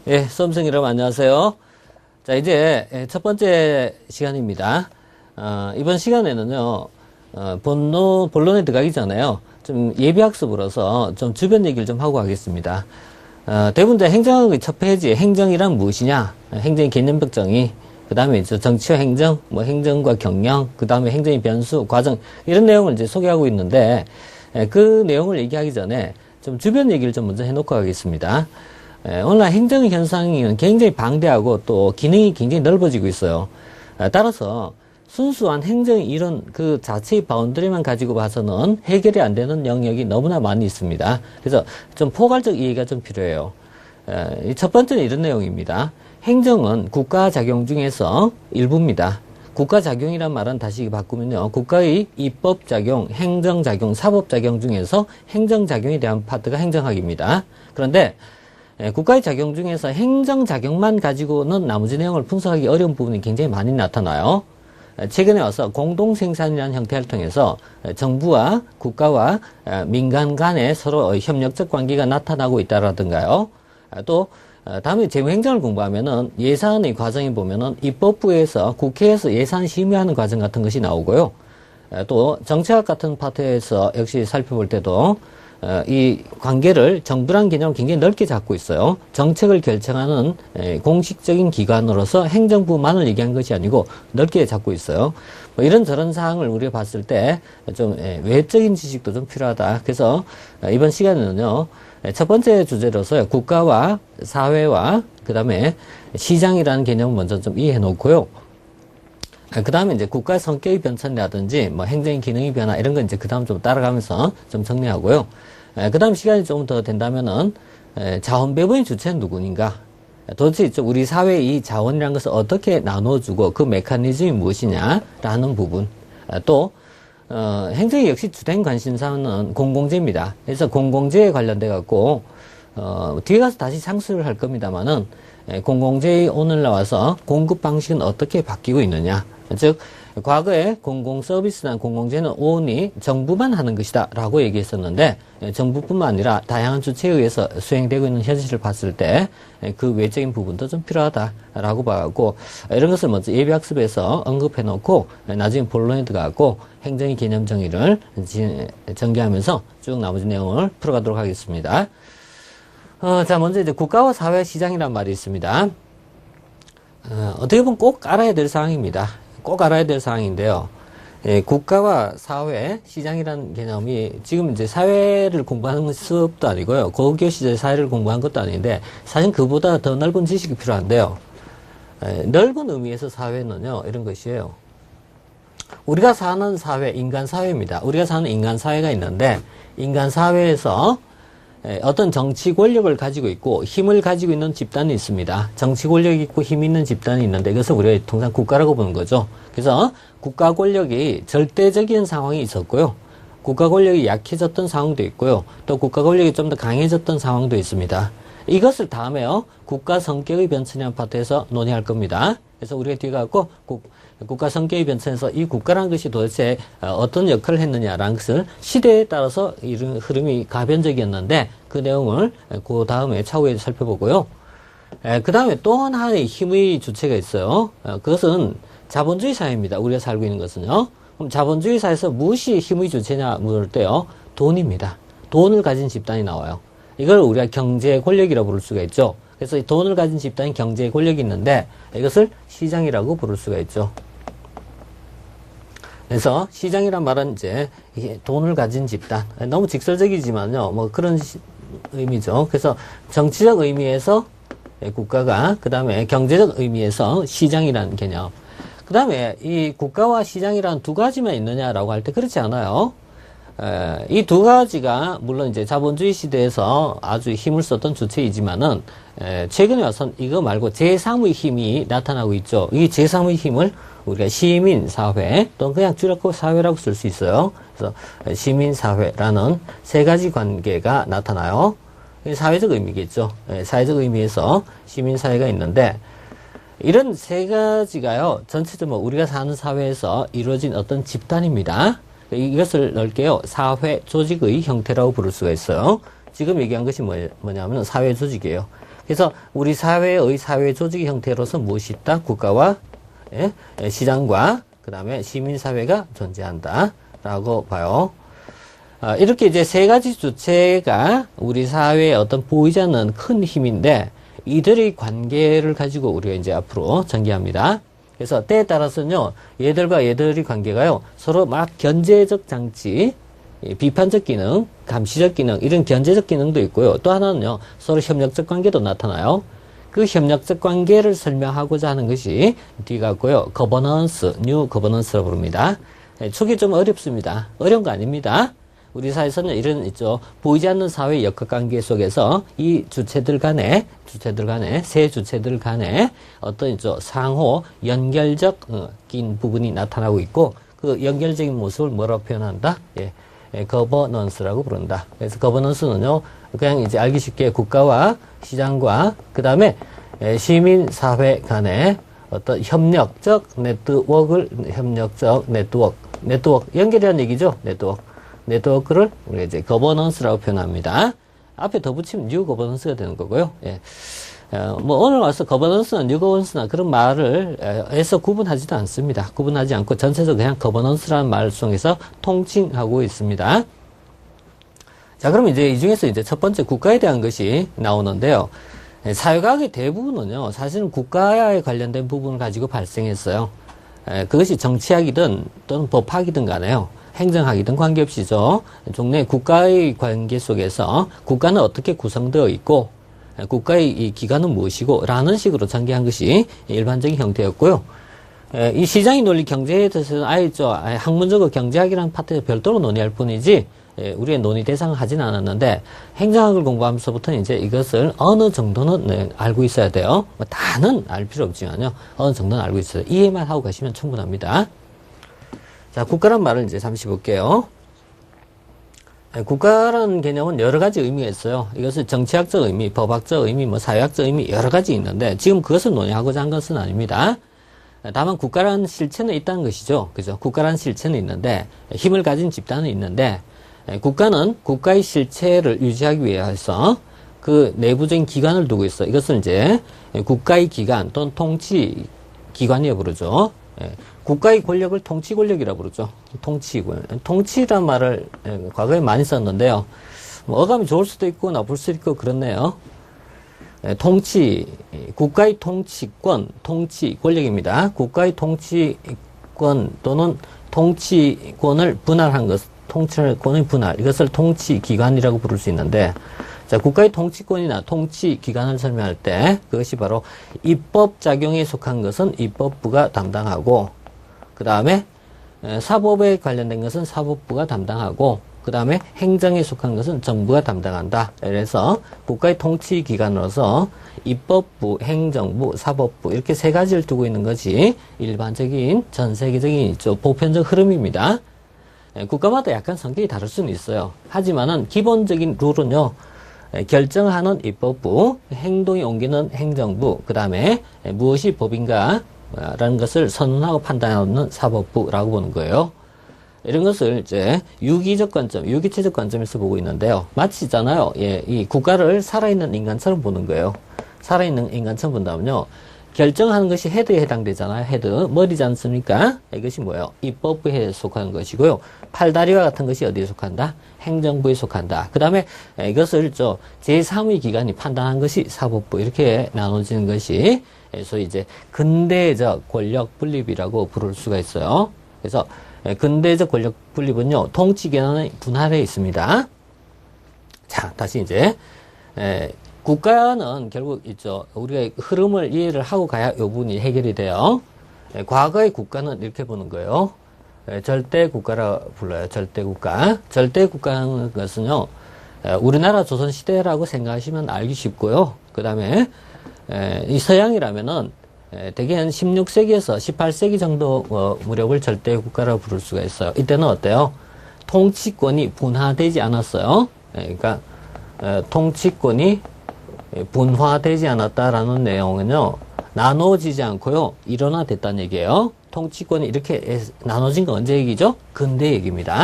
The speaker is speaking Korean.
예, 수험생 여러분 안녕하세요. 자, 이제 첫 번째 시간입니다. 이번 시간에는요, 본론에 들어가기 전에요, 좀 예비학습으로서 좀 주변 얘기를 좀 하고 가겠습니다. 대부분 행정학의 첫 페이지에 행정이란 무엇이냐, 행정의 개념적 정의, 그 다음에 이제 정치와 행정, 행정과 경영, 그 다음에 행정의 변수, 과정, 이런 내용을 이제 소개하고 있는데, 그 내용을 얘기하기 전에 좀 주변 얘기를 좀 먼저 해놓고 가겠습니다. 오늘날 행정 현상이 굉장히 방대하고 또 기능이 굉장히 넓어지고 있어요. 따라서 순수한 행정 이론 그 자체의 바운더리만 가지고 봐서는 해결이 안 되는 영역이 너무나 많이 있습니다. 그래서 좀 포괄적 이해가 좀 필요해요. 첫 번째는 이런 내용입니다. 행정은 국가작용 중에서 일부입니다. 국가작용이란 말은 다시 바꾸면요, 국가의 입법작용, 행정작용, 사법작용 중에서 행정작용에 대한 파트가 행정학입니다. 그런데 국가의 작용 중에서 행정작용만 가지고는 나머지 내용을 분석하기 어려운 부분이 굉장히 많이 나타나요. 최근에 와서 공동생산이라는 형태를 통해서 정부와 국가와 민간 간에 서로 협력적 관계가 나타나고 있다라든가요. 또 다음에 재무행정을 공부하면은 예산의 과정에 보면은 입법부에서 국회에서 예산 심의하는 과정 같은 것이 나오고요. 또 정책학 같은 파트에서 역시 살펴볼 때도 이 관계를 정부란 개념을 굉장히 넓게 잡고 있어요. 정책을 결정하는 공식적인 기관으로서 행정부만을 얘기한 것이 아니고 넓게 잡고 있어요. 이런저런 사항을 우리가 봤을 때 좀 외적인 지식도 좀 필요하다. 그래서 이번 시간에는요, 첫 번째 주제로서 국가와 사회와 그 다음에 시장이라는 개념을 먼저 좀 이해해 놓고요. 그 다음에 이제 국가의 성격의 변천이라든지 행정의 기능의 변화 이런 건 이제 그 다음 좀 따라가면서 좀 정리하고요. 그 다음 시간이 좀 더 된다면은 자원 배분의 주체는 누구인가? 도대체 우리 사회의 이 자원이라는 것을 어떻게 나눠주고 그 메커니즘이 무엇이냐라는 부분. 또 행정의 역시 주된 관심사는 공공재입니다. 그래서 공공재에 관련돼 갖고 뒤에 가서 다시 상수를 할 겁니다만은 공공재의 오늘 나와서 공급 방식은 어떻게 바뀌고 있느냐. 즉 과거에 공공서비스나 공공재는 온전히 정부만 하는 것이다 라고 얘기했었는데, 정부뿐만 아니라 다양한 주체에 의해서 수행되고 있는 현실을 봤을 때 그 외적인 부분도 좀 필요하다라고 봐갖고, 이런 것을 먼저 예비학습에서 언급해 놓고 나중에 본론에 들어가고 행정의 개념 정의를 전개하면서 쭉 나머지 내용을 풀어가도록 하겠습니다. 자, 먼저 이제 국가와 사회 시장이란 말이 있습니다. 어떻게 보면 꼭 알아야 될 사항입니다. 꼭 알아야 될 사항인데요. 국가와 사회, 시장이라는 개념이 지금 이제 사회를 공부하는 수업도 아니고요. 고교 시절 사회를 공부한 것도 아닌데, 사실 그보다 더 넓은 지식이 필요한데요. 넓은 의미에서 사회는요, 이런 것이에요. 우리가 사는 사회, 인간 사회입니다. 우리가 사는 인간 사회가 있는데, 인간 사회에서 어떤 정치 권력을 가지고 있고 힘을 가지고 있는 집단이 있습니다. 정치 권력이 있고 힘이 있는 집단이 있는데 이것을 우리가 통상 국가라고 보는 거죠. 그래서 국가 권력이 절대적인 상황이 있었고요. 국가 권력이 약해졌던 상황도 있고요. 또 국가 권력이 좀 더 강해졌던 상황도 있습니다. 이것을 다음에요, 국가 성격의 변천이라는 파트에서 논의할 겁니다. 그래서 우리가 뒤에 가고 국가 성격의 변천에서 이 국가라는 것이 도대체 어떤 역할을 했느냐라는 것을 시대에 따라서 이런 흐름이 가변적이었는데 그 내용을 그 다음에 차후에 살펴보고요. 그 다음에 또 하나의 힘의 주체가 있어요. 그것은 자본주의 사회입니다. 우리가 살고 있는 것은요. 그럼 자본주의 사회에서 무엇이 힘의 주체냐 물을 때요, 돈입니다. 돈을 가진 집단이 나와요. 이걸 우리가 경제 권력이라고 부를 수가 있죠. 그래서 이 돈을 가진 집단이 경제 권력이 있는데 이것을 시장이라고 부를 수가 있죠. 그래서 시장이란 말은 이제 돈을 가진 집단, 너무 직설적이지만요, 그런 의미죠. 그래서 정치적 의미에서 국가가, 그 다음에 경제적 의미에서 시장이라는 개념. 그 다음에 이 국가와 시장이란 두 가지만 있느냐라고 할 때 그렇지 않아요. 이 두 가지가 물론 이제 자본주의 시대에서 아주 힘을 썼던 주체이지만은 최근에 와서는 이거 말고 제3의 힘이 나타나고 있죠. 이 제3의 힘을 우리가 시민사회 또는 그냥 줄여서 사회라고 쓸 수 있어요. 그래서 시민사회라는 세 가지 관계가 나타나요. 사회적 의미겠죠. 사회적 의미에서 시민사회가 있는데, 이런 세 가지가요, 전체적으로 우리가 사는 사회에서 이루어진 어떤 집단입니다. 이것을 넓게요, 사회 조직의 형태라고 부를 수가 있어요. 지금 얘기한 것이 뭐냐면 사회 조직이에요. 그래서 우리 사회의 사회 조직 형태로서 무엇이 있다? 국가와 시장과 그 다음에 시민사회가 존재한다 라고 봐요. 이렇게 이제 세 가지 주체가 우리 사회의 어떤 보이지 않는 큰 힘인데 이들의 관계를 가지고 우리가 이제 앞으로 전개합니다. 그래서 때에 따라서는요, 얘들과 얘들의 관계가요, 서로 막 견제적 장치, 비판적 기능, 감시적 기능, 이런 견제적 기능도 있고요. 또 하나는요, 서로 협력적 관계도 나타나요. 그 협력적 관계를 설명하고자 하는 것이 뒤가 있고요. 거버넌스, 뉴 거버넌스라고 부릅니다. 초기 좀 어렵습니다. 어려운 거 아닙니다. 우리 사회에서는 이런 있죠. 보이지 않는 사회 역학관계 속에서 이 주체들 간에 세 주체들 간에 어떤 있죠. 상호 연결적 낀 부분이 나타나고 있고 그 연결적인 모습을 뭐라고 표현한다? 거버넌스라고 부른다. 그래서 거버넌스는요. 그냥 이제 알기 쉽게 국가와 시장과 그 다음에 시민 사회 간의 어떤 협력적 네트워크 연결이라는 얘기죠. 네트워크를 우리가 이제 거버넌스라고 표현합니다. 앞에 더 붙이면 뉴 거버넌스가 되는 거고요. 뭐 오늘 와서 거버넌스나 뉴 거버넌스나 그런 말을 해서 구분하지도 않습니다. 구분하지 않고 전체적으로 그냥 거버넌스라는 말 속에서 통칭하고 있습니다. 자, 그럼 이제 이 중에서 이제 첫 번째 국가에 대한 것이 나오는데요. 사회과학의 대부분은요, 사실은 국가에 관련된 부분을 가지고 발생했어요. 그것이 정치학이든 또는 법학이든 간에요. 행정학이든 관계없이죠. 종래 국가의 관계 속에서 국가는 어떻게 구성되어 있고 국가의 이 기관은 무엇이고 라는 식으로 전개한 것이 일반적인 형태였고요. 이 시장의 논리 경제에 대해서는 아예 학문적으로 경제학이라는 파트에서 별도로 논의할 뿐이지 우리의 논의 대상을 하진 않았는데 행정학을 공부하면서부터는 이제 이것을 어느 정도는 알고 있어야 돼요. 뭐 다는 알 필요 없지만요. 어느 정도는 알고 있어요. 이해만 하고 가시면 충분합니다. 자, 국가란 말을 이제 잠시 볼게요. 국가라는 개념은 여러 가지 의미가 있어요. 이것은 정치학적 의미, 법학적 의미, 뭐 사회학적 의미 여러 가지 있는데 지금 그것을 논의하고자 한 것은 아닙니다. 다만 국가라는 실체는 있다는 것이죠. 그죠? 국가라는 실체는 있는데 힘을 가진 집단은 있는데 국가는 국가의 실체를 유지하기 위해서 그 내부적인 기관을 두고 있어. 이것은 이제 국가의 기관 또는 통치 기관이라고 부르죠. 국가의 권력을 통치 권력이라고 부르죠. 통치란 말을 과거에 많이 썼는데요. 뭐 어감이 좋을 수도 있고 나쁠 수도 있고 그렇네요. 국가의 통치권, 통치 권력입니다. 국가의 통치권 또는 통치권을 분할한 것, 통치권의 분할, 이것을 통치기관이라고 부를 수 있는데, 자, 국가의 통치권이나 통치기관을 설명할 때, 그것이 바로 입법작용에 속한 것은 입법부가 담당하고, 그 다음에 사법에 관련된 것은 사법부가 담당하고, 그 다음에 행정에 속한 것은 정부가 담당한다. 그래서 국가의 통치기관으로서 입법부, 행정부, 사법부 이렇게 세 가지를 두고 있는 것이 일반적인 전 세계적인 보편적 흐름입니다. 국가마다 약간 성격이 다를 수는 있어요. 하지만은 기본적인 룰은요. 결정하는 입법부, 행동에 옮기는 행정부, 그 다음에 무엇이 법인가 라는 것을 선언하고 판단하는 사법부라고 보는 거예요. 이런 것을 이제 유기적 관점, 유기체적 관점에서 보고 있는데요. 마치 있잖아요. 이 국가를 살아있는 인간처럼 보는 거예요. 살아있는 인간처럼 본다면요. 결정하는 것이 헤드에 해당되잖아요. 헤드. 머리지 않습니까? 이것이 뭐예요? 입법부에 속하는 것이고요. 팔다리와 같은 것이 어디에 속한다? 행정부에 속한다. 그 다음에 이것을 제3의 기관이 판단한 것이 사법부. 이렇게 나눠지는 것이 소위 이제 근대적 권력 분립이라고 부를 수가 있어요. 그래서 근대적 권력 분립은요, 통치기관의 분할에 있습니다. 자, 다시 이제, 국가는 결국 우리가 흐름을 이해를 하고 가야 이 부분이 해결이 돼요. 과거의 국가는 이렇게 보는 거예요. 절대 국가라 불러요. 절대 국가. 절대 국가는 것은요, 우리나라 조선시대라고 생각하시면 알기 쉽고요. 그 다음에, 이 서양이라면은, 대개 한 16세기에서 18세기 정도 무렵을 절대 국가라고 부를 수가 있어요. 이때는 어때요? 통치권이 분화되지 않았어요. 그러니까 통치권이 분화되지 않았다라는 내용은요. 나눠지지 않고요. 일원화됐다는 얘기예요. 통치권이 이렇게 나눠진 건 언제 얘기죠? 근대 얘기입니다.